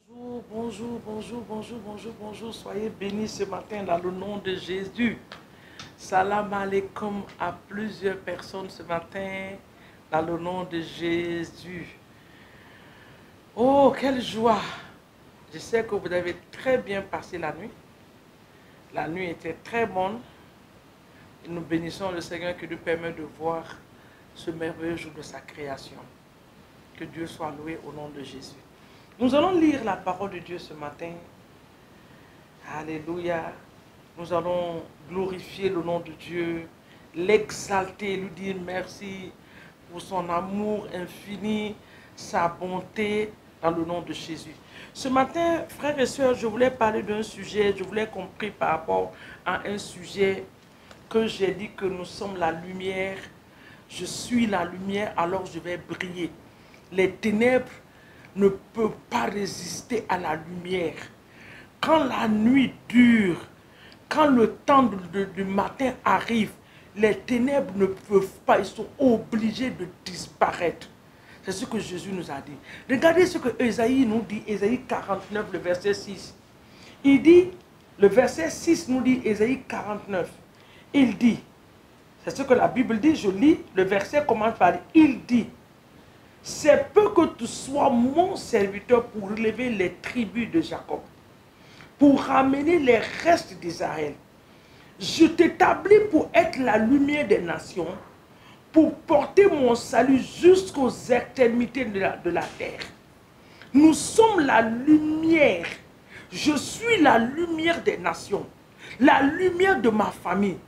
Bonjour, bonjour, bonjour, bonjour, bonjour, bonjour. Soyez bénis ce matin dans le nom de Jésus. Salam alaikum à plusieurs personnes ce matin dans le nom de Jésus. Oh, quelle joie! Je sais que vous avez très bien passé la nuit. La nuit était très bonne. Et nous bénissons le Seigneur qui nous permet de voir ce merveilleux jour de sa création. Que Dieu soit loué au nom de Jésus. Nous allons lire la parole de Dieu ce matin. Alléluia. Nous allons glorifier le nom de Dieu, l'exalter, lui dire merci pour son amour infini, sa bonté dans le nom de Jésus. Ce matin, frères et sœurs, je voulais parler d'un sujet, je voulais qu'on prie par rapport à un sujet que j'ai dit que nous sommes la lumière. Je suis la lumière, alors je vais briller. Les ténèbres ne peut pas résister à la lumière. Quand la nuit dure, quand le temps du matin arrive, les ténèbres ne peuvent pas, ils sont obligés de disparaître. C'est ce que Jésus nous a dit. Regardez ce que Ésaïe nous dit, Ésaïe 49, le verset 6. Il dit, le verset 6 nous dit, Ésaïe 49, il dit, c'est ce que la Bible dit, je lis, le verset commence par, il dit, c'est peu que tu sois mon serviteur pour relever les tribus de Jacob, pour ramener les restes d'Israël. Je t'établis pour être la lumière des nations, pour porter mon salut jusqu'aux extrémités de la terre. Nous sommes la lumière. Je suis la lumière des nations, la lumière de ma famille.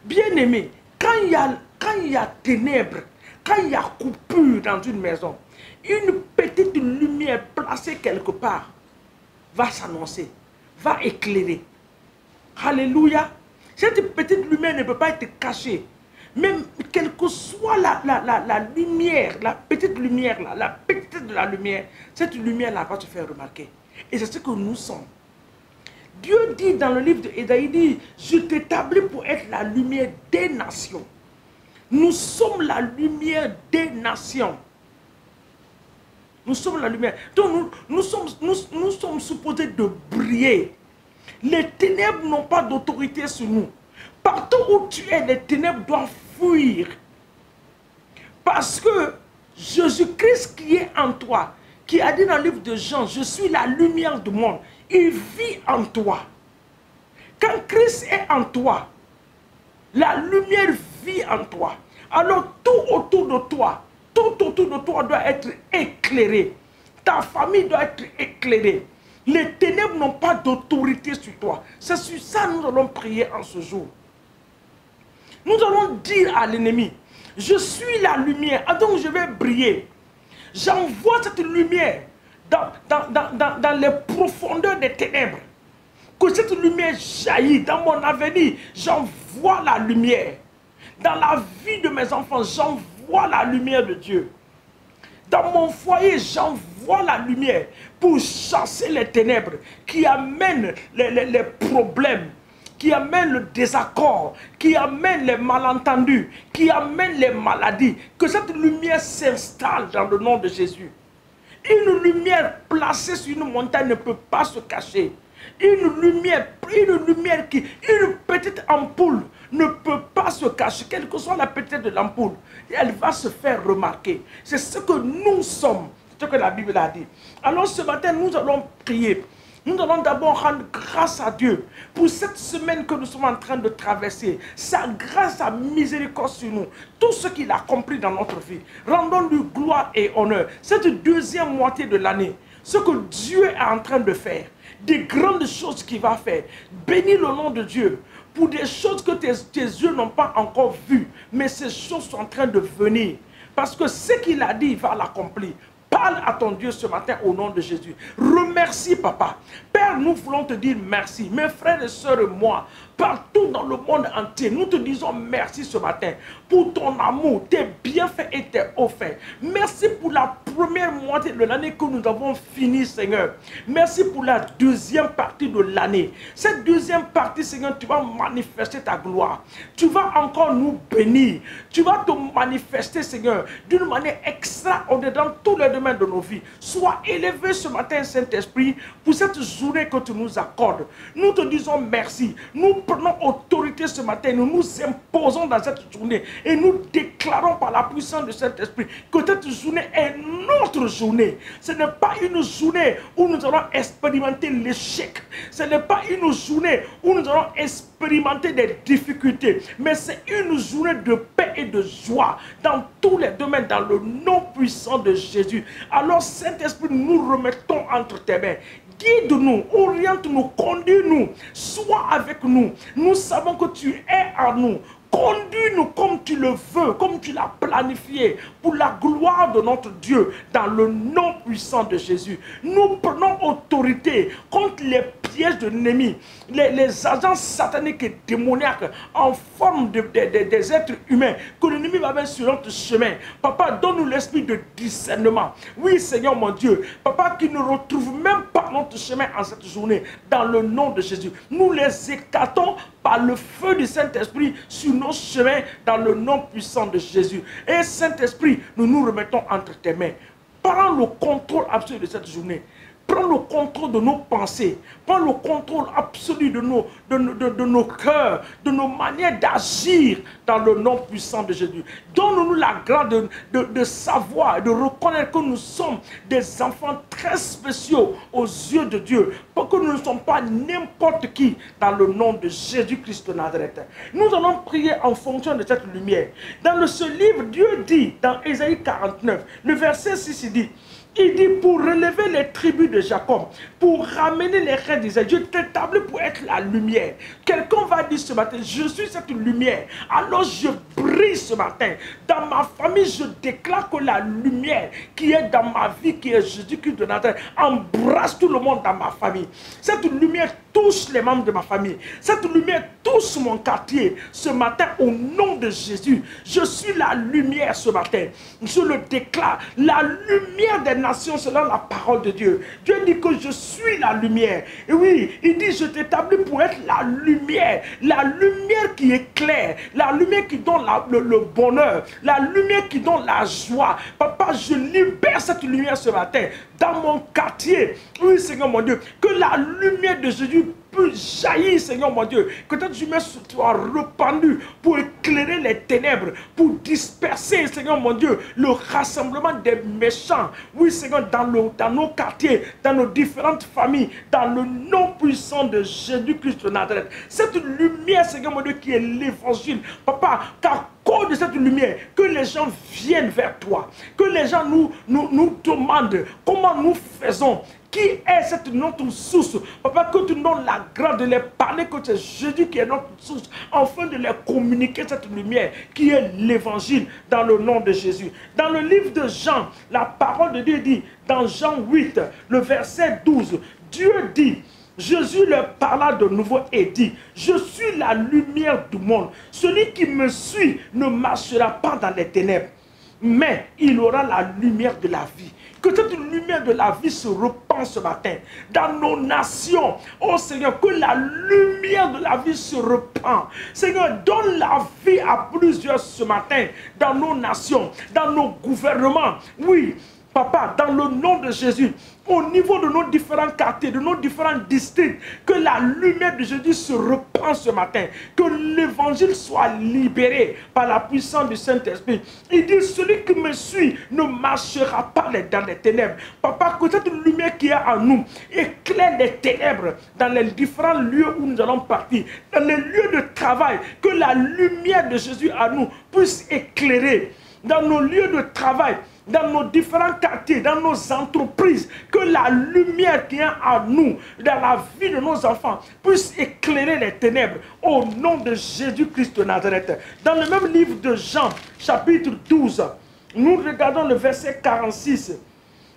Bien-aimé, quand il y a ténèbres, quand il y a coupure dans une maison, une petite lumière placée quelque part va s'annoncer, va éclairer. Alléluia. Cette petite lumière ne peut pas être cachée. Même quelle que soit la lumière, la petite lumière, la petite de la lumière, cette lumière-là va se faire remarquer. Et c'est ce que nous sommes. Dieu dit dans le livre d'Ésaïe, il dit, je t'établis pour être la lumière des nations. Nous sommes la lumière des nations. Nous sommes la lumière. Donc nous sommes supposés de briller. Les ténèbres n'ont pas d'autorité sur nous. Partout où tu es, les ténèbres doivent fuir. Parce que Jésus-Christ qui est en toi, qui a dit dans le livre de Jean, je suis la lumière du monde, il vit en toi. Quand Christ est en toi, la lumière vit en toi. Alors tout autour de toi doit être éclairé. Ta famille doit être éclairée. Les ténèbres n'ont pas d'autorité sur toi. C'est sur ça que nous allons prier en ce jour. Nous allons dire à l'ennemi, je suis la lumière, donc je vais briller. J'envoie cette lumière dans les profondeurs des ténèbres. Que cette lumière jaillit dans mon avenir, j'envoie la lumière. Dans la vie de mes enfants, j'envoie la lumière de Dieu. Dans mon foyer, j'envoie la lumière pour chasser les ténèbres qui amènent les problèmes, qui amènent le désaccord, qui amènent les malentendus, qui amènent les maladies. Que cette lumière s'installe dans le nom de Jésus. Une lumière placée sur une montagne ne peut pas se cacher. Une petite ampoule ne peut pas se cacher, quelle que soit la petite de l'ampoule, elle va se faire remarquer. C'est ce que nous sommes, c'est ce que la Bible a dit. Alors ce matin, nous allons prier. Nous allons d'abord rendre grâce à Dieu pour cette semaine que nous sommes en train de traverser. Sa grâce, sa miséricorde sur nous. Tout ce qu'il a accompli dans notre vie. Rendons-lui gloire et honneur. Cette deuxième moitié de l'année, ce que Dieu est en train de faire, des grandes choses qu'il va faire. Bénis le nom de Dieu pour des choses que tes yeux n'ont pas encore vues. Mais ces choses sont en train de venir. Parce que ce qu'il a dit, il va l'accomplir. Parle à ton Dieu ce matin au nom de Jésus. Remercie papa. Père, nous voulons te dire merci. Mes frères et sœurs et moi, partout dans le monde entier, nous te disons merci ce matin pour ton amour, tes bienfaits et tes offerts. Merci pour la première moitié de l'année que nous avons fini, Seigneur. Merci pour la deuxième partie de l'année. Cette deuxième partie, Seigneur, tu vas manifester ta gloire. Tu vas encore nous bénir. Tu vas te manifester, Seigneur, d'une manière extraordinaire dans tous les domaines de nos vies. Sois élevé ce matin, Saint-Esprit. Saint-Esprit, pour cette journée que tu nous accordes. Nous te disons merci. Nous prenons autorité ce matin. Nous nous imposons dans cette journée. Et nous déclarons par la puissance de Saint-Esprit que cette journée est notre journée. Ce n'est pas une journée où nous allons expérimenter l'échec. Ce n'est pas une journée où nous allons expérimenter des difficultés. Mais c'est une journée de paix et de joie dans tous les domaines, dans le nom puissant de Jésus. Alors Saint-Esprit, nous remettons entre tes mains. Guide-nous, oriente-nous, conduis-nous, sois avec nous. Nous savons que tu es en nous. Conduis-nous comme tu le veux, comme tu l'as planifié, pour la gloire de notre Dieu, dans le nom puissant de Jésus. Nous prenons autorité contre les pièges de l'ennemi, les agents sataniques et démoniaques en forme des êtres humains que l'ennemi va mettre sur notre chemin. Papa, donne-nous l'esprit de discernement. Oui, Seigneur mon Dieu, Papa, qui ne retrouve même pas notre chemin en cette journée, dans le nom de Jésus. Nous les écartons par le feu du Saint-Esprit sur nos chemins, dans le nom puissant de Jésus. Et Saint-Esprit, nous nous remettons entre tes mains. Prends le contrôle absolu de cette journée. Prends le contrôle de nos pensées. Prends le contrôle absolu de nos cœurs, de nos manières d'agir dans le nom puissant de Jésus. Donne-nous la grâce de savoir et de reconnaître que nous sommes des enfants très spéciaux aux yeux de Dieu. Pour que nous ne sommes pas n'importe qui dans le nom de Jésus-Christ de Nazareth. Nous allons prier en fonction de cette lumière. Dans ce livre, Dieu dit dans Ésaïe 49, le verset 6, il dit pour relever les tribus de Jacob, pour ramener les reins d'Israël. Dieu t'établit pour être la lumière. Quelqu'un va dire ce matin, je suis cette lumière. Alors je brille ce matin. Dans ma famille, je déclare que la lumière qui est dans ma vie, qui est Jésus-Christ de Nazareth, embrasse tout le monde dans ma famille. Cette lumière touche les membres de ma famille. Cette lumière touche mon quartier. Ce matin, au nom de Jésus, je suis la lumière ce matin. Je le déclare. La lumière des nations selon la parole de Dieu. Dieu dit que je suis la lumière. Et oui, il dit je t'établis pour être la lumière qui éclaire, la lumière qui donne le bonheur, la lumière qui donne la joie. Papa, je libère cette lumière ce matin dans mon quartier. Oui, Seigneur mon Dieu, que la lumière de Jésus peut jaillir, Seigneur mon Dieu, que cette lumière soit répandue pour éclairer les ténèbres, pour disperser, Seigneur mon Dieu, le rassemblement des méchants. Oui, Seigneur, dans nos quartiers, dans nos différentes familles, dans le nom puissant de Jésus-Christ de Nazareth. Cette lumière, Seigneur mon Dieu, qui est l'évangile. Papa, car cause de cette lumière, que les gens viennent vers toi, que les gens nous demandent comment nous faisons. Qui est cette notre source? Papa, que tu nous donnes la grâce de les parler, que c'est Jésus qui est notre source, afin de les communiquer cette lumière qui est l'évangile dans le nom de Jésus. Dans le livre de Jean, la parole de Dieu dit, dans Jean 8, le verset 12, Dieu dit, Jésus leur parla de nouveau et dit, je suis la lumière du monde. Celui qui me suit ne marchera pas dans les ténèbres, mais il aura la lumière de la vie. Que cette lumière de la vie se répand ce matin dans nos nations. Oh Seigneur, que la lumière de la vie se répand. Seigneur, donne la vie à plusieurs ce matin dans nos nations, dans nos gouvernements. Oui, Papa, dans le nom de Jésus, au niveau de nos différents quartiers, de nos différents districts, que la lumière de Jésus se répand ce matin, que l'évangile soit libéré par la puissance du Saint-Esprit. Il dit, celui qui me suit ne marchera pas dans les ténèbres. Papa, que cette lumière qui est en nous éclaire les ténèbres dans les différents lieux où nous allons partir, dans les lieux de travail, que la lumière de Jésus en nous puisse éclairer dans nos lieux de travail, dans nos différents quartiers, dans nos entreprises, que la lumière qui est en nous, dans la vie de nos enfants, puisse éclairer les ténèbres au nom de Jésus-Christ de Nazareth. Dans le même livre de Jean, chapitre 12, nous regardons le verset 46.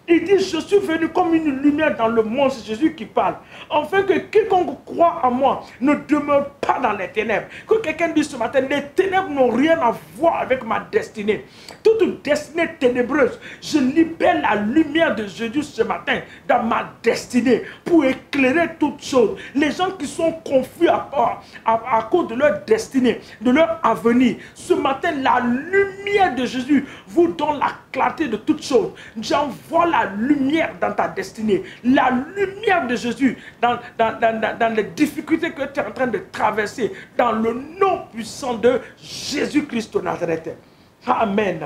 Il dit, je suis venu comme une lumière dans le monde, c'est Jésus qui parle, afin que quiconque croit en moi ne demeure pas dans les ténèbres. Que quelqu'un dise ce matin, les ténèbres n'ont rien à voir avec ma destinée. Toute destinée ténébreuse, je libère la lumière de Jésus ce matin dans ma destinée pour éclairer toutes choses. Les gens qui sont confus à cause de leur destinée, de leur avenir, ce matin, la lumière de Jésus vous donne la clarté de toutes choses. J'envoie la lumière dans ta destinée, la lumière de Jésus dans les difficultés que tu es en train de traverser, dans le nom puissant de Jésus-Christ de Nazareth. Amen.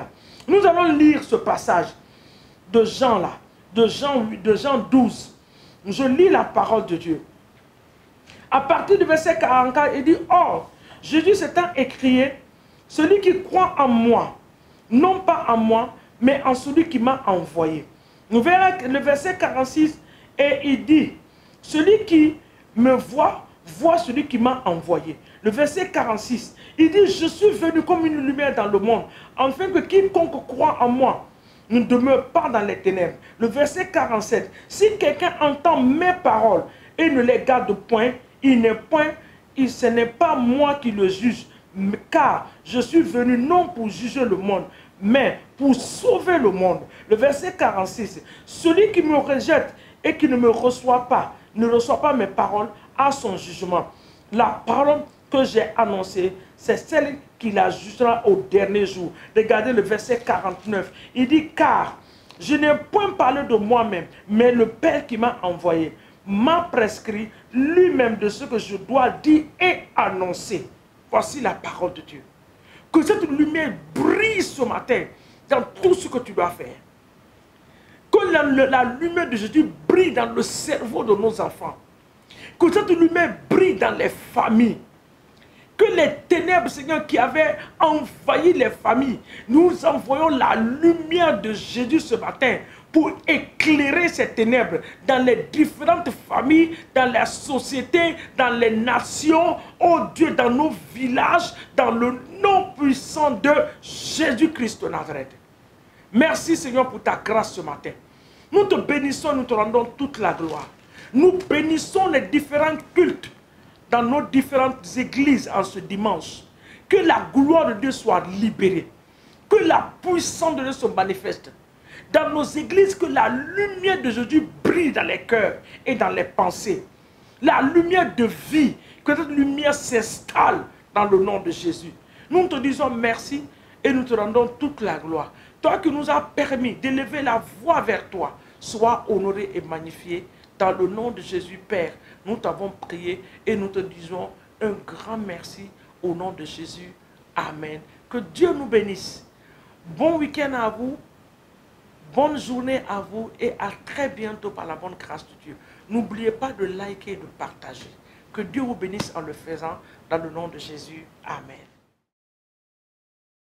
Nous allons lire ce passage de Jean là, de Jean 12. Je lis la parole de Dieu. À partir du verset 44, il dit, « Or, Jésus s'étant écrié, celui qui croit en moi, non pas en moi, mais en celui qui m'a envoyé. » Nous verrons le verset 46, et il dit, « Celui qui me voit, voit celui qui m'a envoyé. » Le verset 46, il dit, « Je suis venu comme une lumière dans le monde, afin que quiconque croit en moi ne demeure pas dans les ténèbres. » Le verset 47, « Si quelqu'un entend mes paroles et ne les garde point, ce n'est pas moi qui le juge, car je suis venu non pour juger le monde, mais pour sauver le monde. » Le verset 46, « Celui qui me rejette et qui ne me reçoit pas, ne reçoit pas mes paroles à son jugement. La parole que j'ai annoncée, c'est celle qui la jugera au dernier jour. » Regardez le verset 49. Il dit, « Car je n'ai point parlé de moi-même, mais le Père qui m'a envoyé m'a prescrit lui-même de ce que je dois dire et annoncer. » Voici la parole de Dieu. Que cette lumière brille ce matin dans tout ce que tu dois faire. Que la lumière de Jésus brille dans le cerveau de nos enfants. Que cette lumière brille dans les familles. Que les ténèbres, Seigneur, qui avaient envahi les familles, nous envoyons la lumière de Jésus ce matin pour éclairer ces ténèbres dans les différentes familles, dans la société, dans les nations, oh Dieu, dans nos villages, dans le nom puissant de Jésus-Christ de Nazareth. Merci Seigneur pour ta grâce ce matin. Nous te bénissons, nous te rendons toute la gloire. Nous bénissons les différents cultes dans nos différentes églises en ce dimanche. Que la gloire de Dieu soit libérée. Que la puissance de Dieu se manifeste. Dans nos églises, que la lumière de Jésus brille dans les cœurs et dans les pensées. La lumière de vie, que cette lumière s'installe dans le nom de Jésus. Nous te disons merci et nous te rendons toute la gloire. Toi qui nous as permis d'élever la voix vers toi, sois honoré et magnifié. Dans le nom de Jésus, Père, nous t'avons prié et nous te disons un grand merci au nom de Jésus. Amen. Que Dieu nous bénisse. Bon week-end à vous. Bonne journée à vous et à très bientôt par la bonne grâce de Dieu. N'oubliez pas de liker et de partager. Que Dieu vous bénisse en le faisant dans le nom de Jésus. Amen.